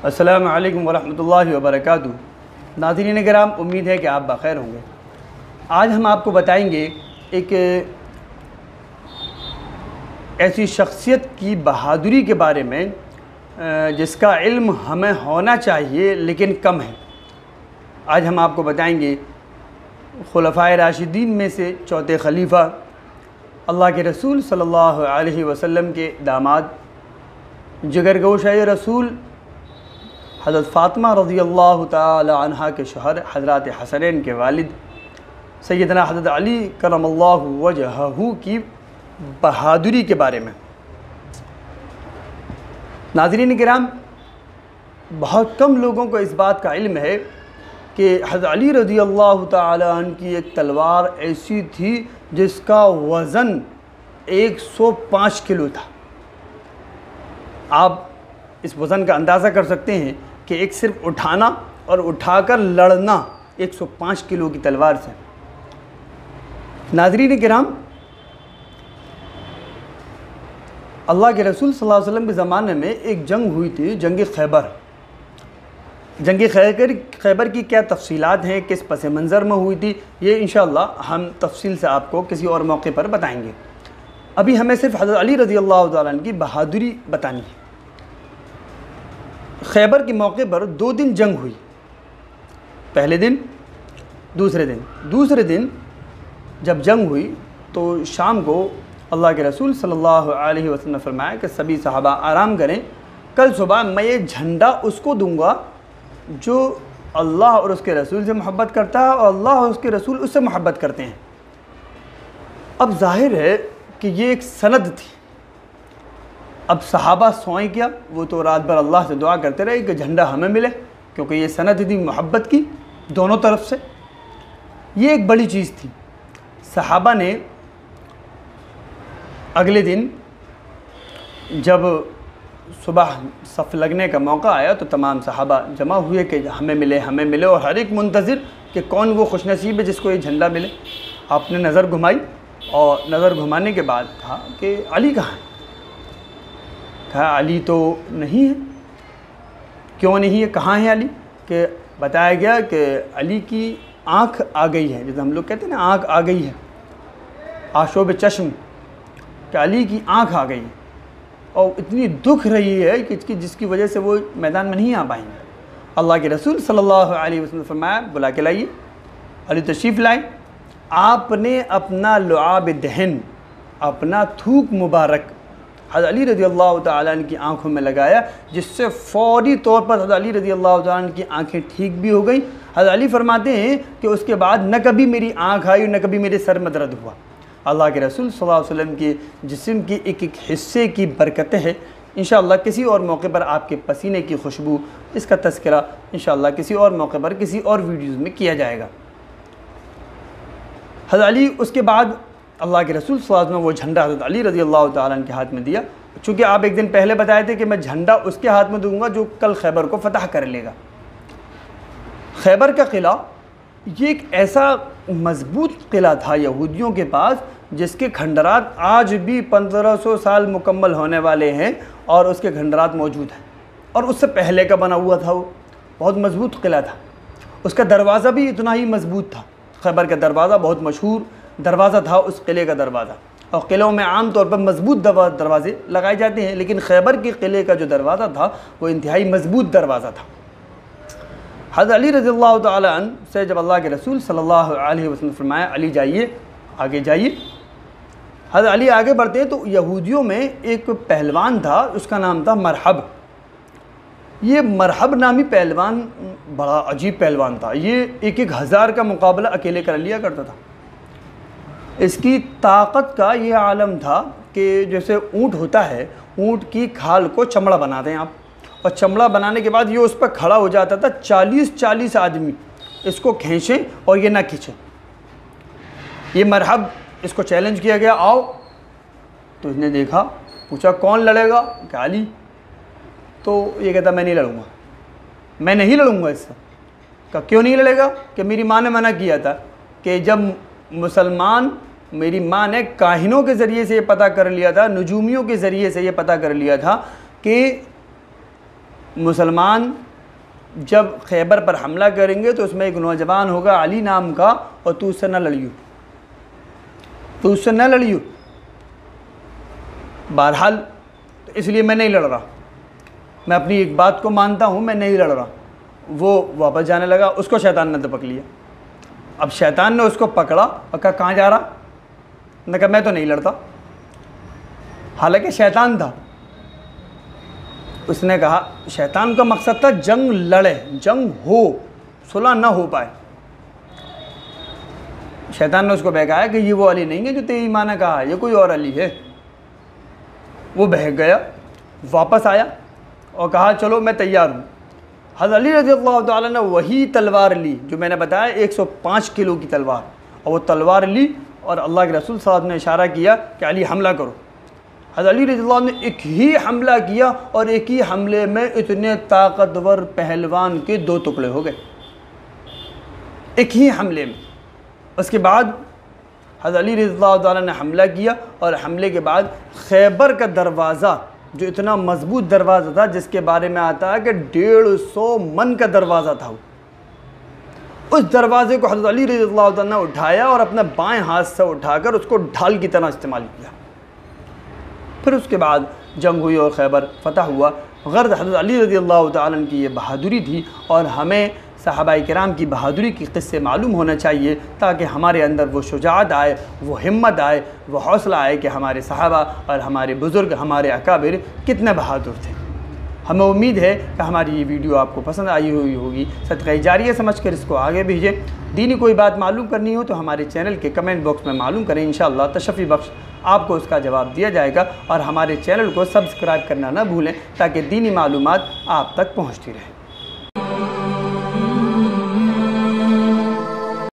अस्सलामु अलैकुम वरहमतुल्लाहि वबरकातुहू। नाज़रीन किराम, उम्मीद है कि आप बख़ैर होंगे। आज हम आपको बताएंगे एक ऐसी शख्सियत की बहादुरी के बारे में जिसका इल्म हमें होना चाहिए लेकिन कम है। आज हम आपको बताएंगे खुलफ़ाए राशिदीन में से चौथे खलीफा अल्लाह के रसूल सल्लल्लाहु अलैहि वसल्लम के दामाद, जिगरगोशे रसूल हज़रत फ़ातिमा रज़ियल्लाहु ताला अन्हा के शोहर हज़रत हसनैन के वालिद सैयदना हज़रत अली करमल्लाहु वजहहू की बहादुरी के बारे में। नाज़रीन किराम, बहुत कम लोगों को इस बात का इल्म है कि हज़रत अली रज़ियल्लाहु ताला अन्हु की एक तलवार ऐसी थी जिसका वज़न 105 किलो था। आप इस वज़न का अंदाज़ा कर सकते हैं कि एक सिर्फ उठाना और उठाकर लड़ना 105 किलो की तलवार से। नाज़रीन किराम, अल्लाह के रसूल सल्लल्लाहु अलैहि वसल्लम के ज़माने में एक जंग हुई थी, जंग खैबर। जंग खैबर की क्या तफसीलात हैं, किस पस मंज़र में हुई थी, ये इंशाअल्लाह हम तफसील से आपको किसी और मौके पर बताएंगे। अभी हमें सिर्फ हज़रत अली रज़ियल्लाहु ताला अन्हु की बहादुरी बतानी है। खैबर के मौके पर 2 दिन जंग हुई। पहले दिन, दूसरे दिन जब जंग हुई तो शाम को अल्लाह के रसूल सल्लल्लाहु अलैहि वसल्लम ने फरमाया कि सभी सहाबा आराम करें, कल सुबह मैं ये झंडा उसको दूंगा जो अल्लाह और उसके रसूल से मोहब्बत करता है और अल्लाह और उसके रसूल उससे मोहब्बत करते हैं। अब जाहिर है कि ये एक सनद थी। अब सहाबा सोएं क्या, वो तो रात भर अल्लाह से दुआ करते रहे कि झंडा हमें मिले, क्योंकि ये सनद थी मोहब्बत की दोनों तरफ से। ये एक बड़ी चीज़ थी। सहाबा ने अगले दिन जब सुबह सफ़ लगने का मौका आया तो तमाम सहाबा जमा हुए कि हमें मिले, और हर एक मुंतज़िर कि कौन वो खुशनसीब है जिसको ये झंडा मिले। आपने नज़र घुमाई और नज़र घुमाने के बाद कहा कि अली कहाँ है? कहा अली तो नहीं है। क्यों नहीं है, कहाँ है अली? कि बताया गया कि अली की आँख आ गई है, जैसे हम लोग कहते हैं ना आँख आ गई है, आशोब चश्म, कि अली की आँख आ गई है और इतनी दुख रही है कि जिसकी वजह से वो मैदान में नहीं आ पाएंगे। अल्लाह के रसूल सल्लल्लाहु अलैहि वसल्लम ने फरमाया, बुला के लाइए। अली तशरीफ़ लाए। आपने अपना लुआब दहन, अपना थूक मुबारक हज़रत अली रज़ियल्लाहु ताला अन्हु की आँखों में लगाया, जिससे फ़ौरी तौर पर हज़रत अली रज़ियल्लाहु ताला अन्हु की आँखें ठीक भी हो गई। हज़रत अली फरमाते हैं कि उसके बाद न कभी मेरी आँख आई, न कभी मेरे सर में दर्द हुआ। अल्लाह के रसूल सल्लल्लाहु अलैहि वसल्लम के जिस्म की एक एक हिस्से की बरकतें हैं। इंशाअल्लाह किसी और मौके पर आपके पसीने की खुशबू, इसका तज़किरा इंशाअल्लाह किसी और मौके पर किसी और वीडियोज़ में किया जाएगा। हज़रत अली उसके बाद अल्लाह के रसूल सल्लल्लाहु अलैहि वसल्लम ने वो झंडा हज़रत अली रज़ियल्लाहु ताला अन्हु के हाथ में दिया। चूँकि आप एक दिन पहले बताए थे कि मैं झंडा उसके हाथ में दूंगा जो कल खैबर को फ़तह कर लेगा। खैबर का किला ये एक ऐसा मज़बूत किला था यहूदियों के पास जिसके खंडरात आज भी 1500 साल मुकम्मल होने वाले हैं और उसके खंडरात मौजूद हैं। और उससे पहले का बना हुआ था, वो बहुत मज़बूत किला था। उसका दरवाज़ा भी इतना ही मज़बूत था। खैबर का दरवाज़ा बहुत मशहूर दरवाज़ा था उस किले का दरवाज़ा। और किलों में आम तौर पर मज़बूत दरवाज़े लगाए जाते हैं, लेकिन खैबर के किले का जो दरवाज़ा था वो इंतहाई मज़बूत दरवाज़ा था। हज़रत अली रज़ियल्लाहु ताला अन्हु से जब अल्लाह के रसूल सल्लल्लाहु अलैहि वसल्लम ने फरमाया, अली जाइए, आगे जाइए। हज़रत अली आगे बढ़ते हैं तो यहूदियों में एक पहलवान था, उसका नाम था मरहब। ये मरहब नामी पहलवान बड़ा अजीब पहलवान था। ये 1,000 का मुकाबला अकेले कर लिया करता था। इसकी ताकत का ये आलम था कि जैसे ऊँट होता है, ऊँट की खाल को चमड़ा बना दें आप, और चमड़ा बनाने के बाद ये उस पर खड़ा हो जाता था। 40 आदमी इसको खींचें और ये ना खींचें। ये मरहब, इसको चैलेंज किया गया, आओ। तो इसने देखा, पूछा कौन लड़ेगा? क्या अली? तो ये कहता मैं नहीं लड़ूंगा इससे। कहा क्यों नहीं लड़ेगा? कि मेरी माँ ने मना किया था कि जब मुसलमान, मेरी माँ ने काहिनों के ज़रिए से ये पता कर लिया था, नजूमियों के ज़रिए से ये पता कर लिया था कि मुसलमान जब खैबर पर हमला करेंगे तो उसमें एक नौजवान होगा अली नाम का, और तू उससे न लड़ियो, तू उससे न लड़ियो। बहरहाल तो इसलिए मैं नहीं लड़ रहा, मैं अपनी एक बात को मानता हूँ, मैं नहीं लड़ रहा। वो वापस जाने लगा, उसको शैतान ने दबक लिया। अब शैतान ने उसको पकड़ा और कहा कहाँ जा रहा? ने कहा मैं तो नहीं लड़ता। हालांकि शैतान था। उसने कहा, शैतान का मकसद था जंग लड़े, जंग हो, सुलह ना हो पाए। शैतान ने उसको बहकाया कि ये वो अली नहीं है जो तेरी माँ ने कहा, ये कोई और अली है। वो बहक गया, वापस आया और कहा चलो मैं तैयार हूँ। हज़रत अली रज़ियल्लाहु ताला ने वही तलवार ली जो मैंने बताया 105 किलो की तलवार, और वो तलवार ली और अल्लाह के रसूल सल्लल्लाहु अलैहि वसल्लम ने इशारा किया कि अली हमला करो। हज़रत अली रज़ियल्लाहु ने एक ही हमला किया और एक ही हमले में इतने ताकतवर पहलवान के 2 टुकड़े हो गए, एक ही हमले में। उसके बाद हज़रत अली रज़ियल्लाहु ताला ने हमला किया, और हमले के बाद खैबर का दरवाज़ा जो इतना मजबूत दरवाज़ा था, जिसके बारे में आता है कि 150 मन का दरवाज़ा था, उस दरवाज़े को हज़रत अली रज़ियल्लाहु ताला ने उठाया और अपने बाएं हाथ से उठाकर उसको ढाल की तरह इस्तेमाल किया। फिर उसके बाद जंग हुई और खैबर फतह हुआ। गर्द हज़रत अली रज़ियल्लाहु ताला की ये बहादुरी थी, और हमें सहाबाए किराम की बहादुरी की क़िस्से मालूम होना चाहिए, ताकि हमारे अंदर वो शुजाअत आए, वो हिम्मत आए, वो हौसला आए कि हमारे सहाबा और हमारे बुज़ुर्ग, हमारे अकाबिर कितने बहादुर थे। हमें उम्मीद है कि हमारी ये वीडियो आपको पसंद आई हुई होगी। सदक़ा जारिया समझकर इसको आगे भेजें। दीनी कोई बात मालूम करनी हो तो हमारे चैनल के कमेंट बॉक्स में मालूम करें, इंशाअल्लाह तशफ़ी बख्श आपको उसका जवाब दिया जाएगा। और हमारे चैनल को सब्सक्राइब करना ना भूलें, ताकि दीनी मालूमात आप तक पहुँचती रहे।